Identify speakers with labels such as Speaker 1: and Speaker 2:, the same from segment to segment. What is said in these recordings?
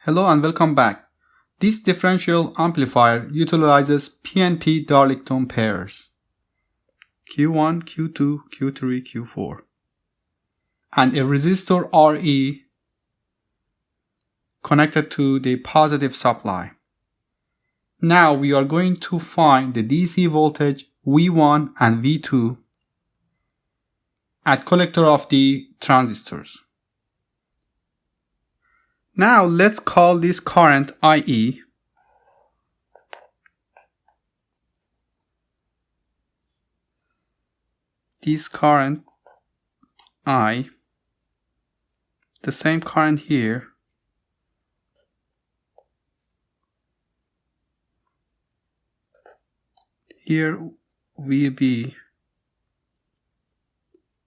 Speaker 1: Hello and welcome back. This differential amplifier utilizes PNP Darlington pairs Q1, Q2, Q3, Q4 and a resistor RE connected to the positive supply. Now we are going to find the DC voltage V1 and V2 at collector of the transistors. Now let's call this current IE. This current I. The same current here. Here VB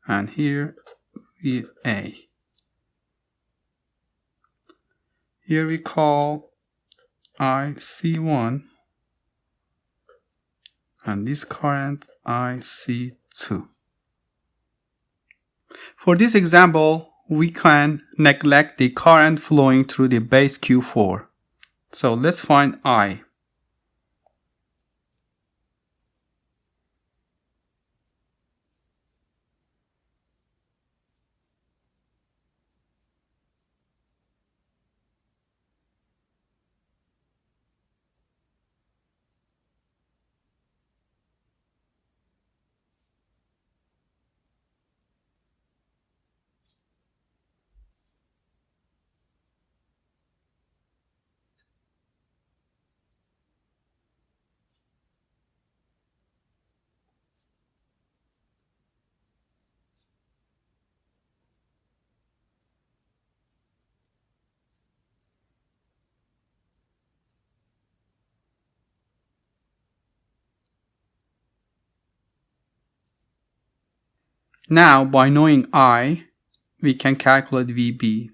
Speaker 1: and here VA. Here we call IC1 and this current IC2. For this example, we can neglect the current flowing through the base Q4. So let's find I. Now, by knowing I, we can calculate VB.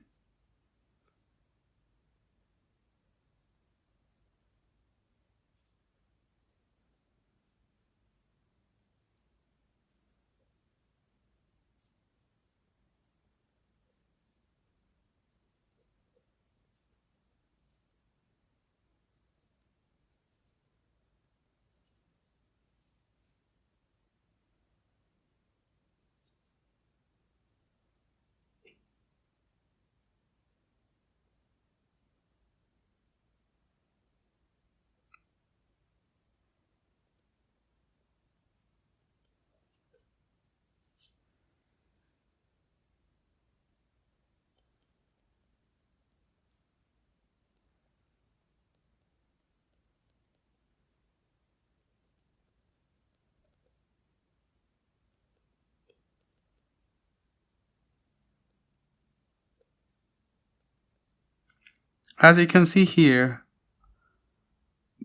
Speaker 1: As you can see here,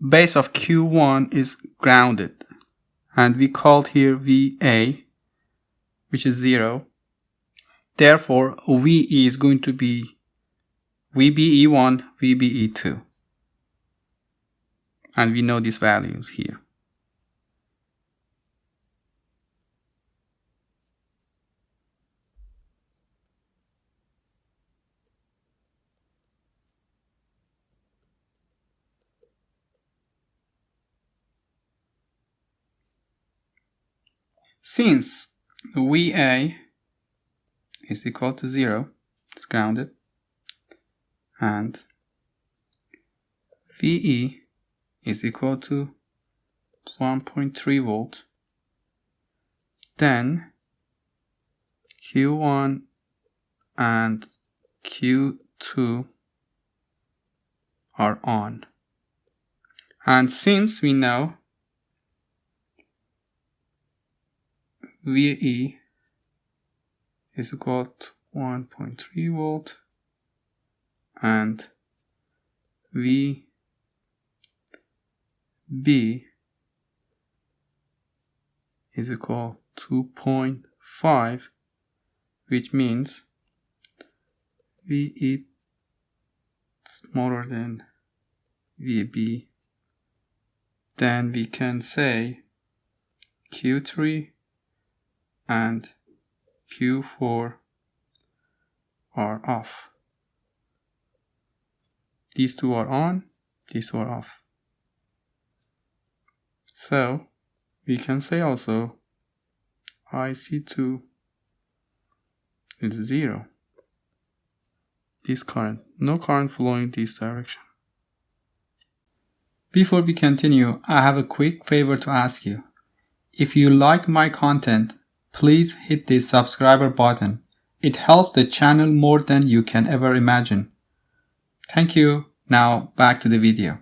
Speaker 1: base of Q1 is grounded and we called here VA, which is 0. Therefore, VE is going to be VBE1, VBE2. And we know these values here. Since VA is equal to 0, it's grounded, and VE is equal to 1.3 volt, then Q1 and Q2 are on. And since we know VE is equal to 1.3 volt and VB is equal to 2.5, which means VE is smaller than VB, then we can say Q3 and Q4 are off. These two are on, these two are off. So we can say also IC2 is 0. This current, no current flowing this direction. Before we continue, I have a quick favor to ask you. If you like my content, please hit the subscriber button. It helps the channel more than you can ever imagine. Thank you. Now back to the video.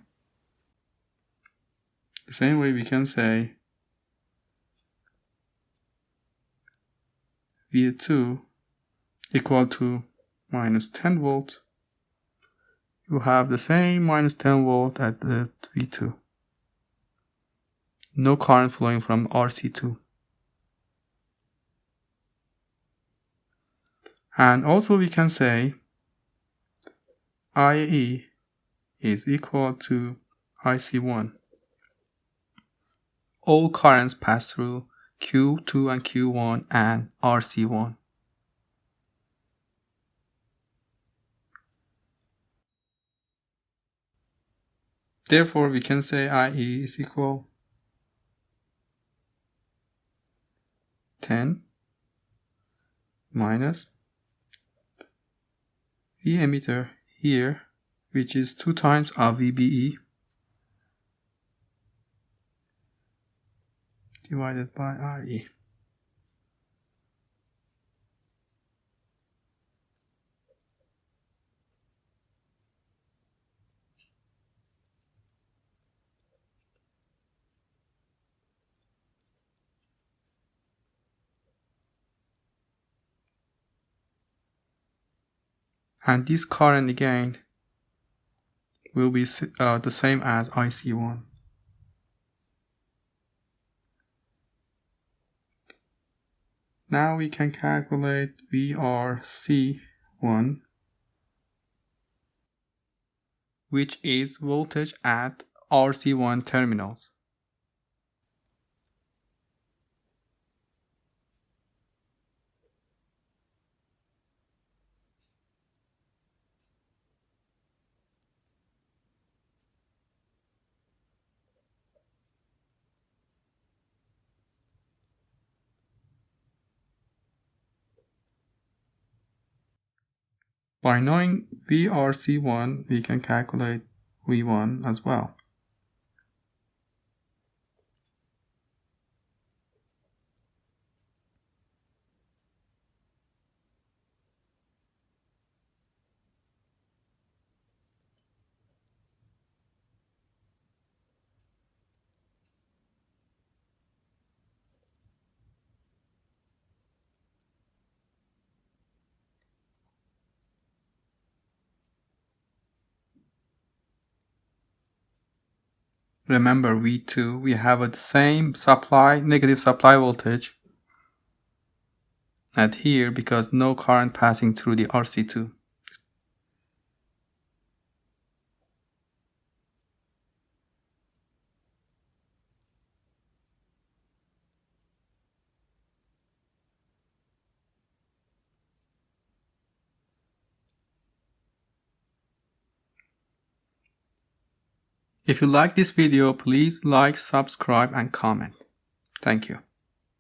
Speaker 1: The same way we can say V2 equal to minus 10 volt. You have the same minus 10 volt at the V2. No current flowing from RC2. And also we can say IE is equal to IC1. All currents pass through Q2 and Q1 and RC1. Therefore, we can say IE is equal 10 minus V emitter here, which is 2 times our VBE divided by RE. And this current again will be the same as IC1. Now we can calculate VRC1, which is voltage at RC1 terminals. By knowing VRC1, we can calculate V1 as well. Remember V2, we have the same negative supply voltage at here because no current passing through the RC2. If you like this video, please like, subscribe and comment. Thank you.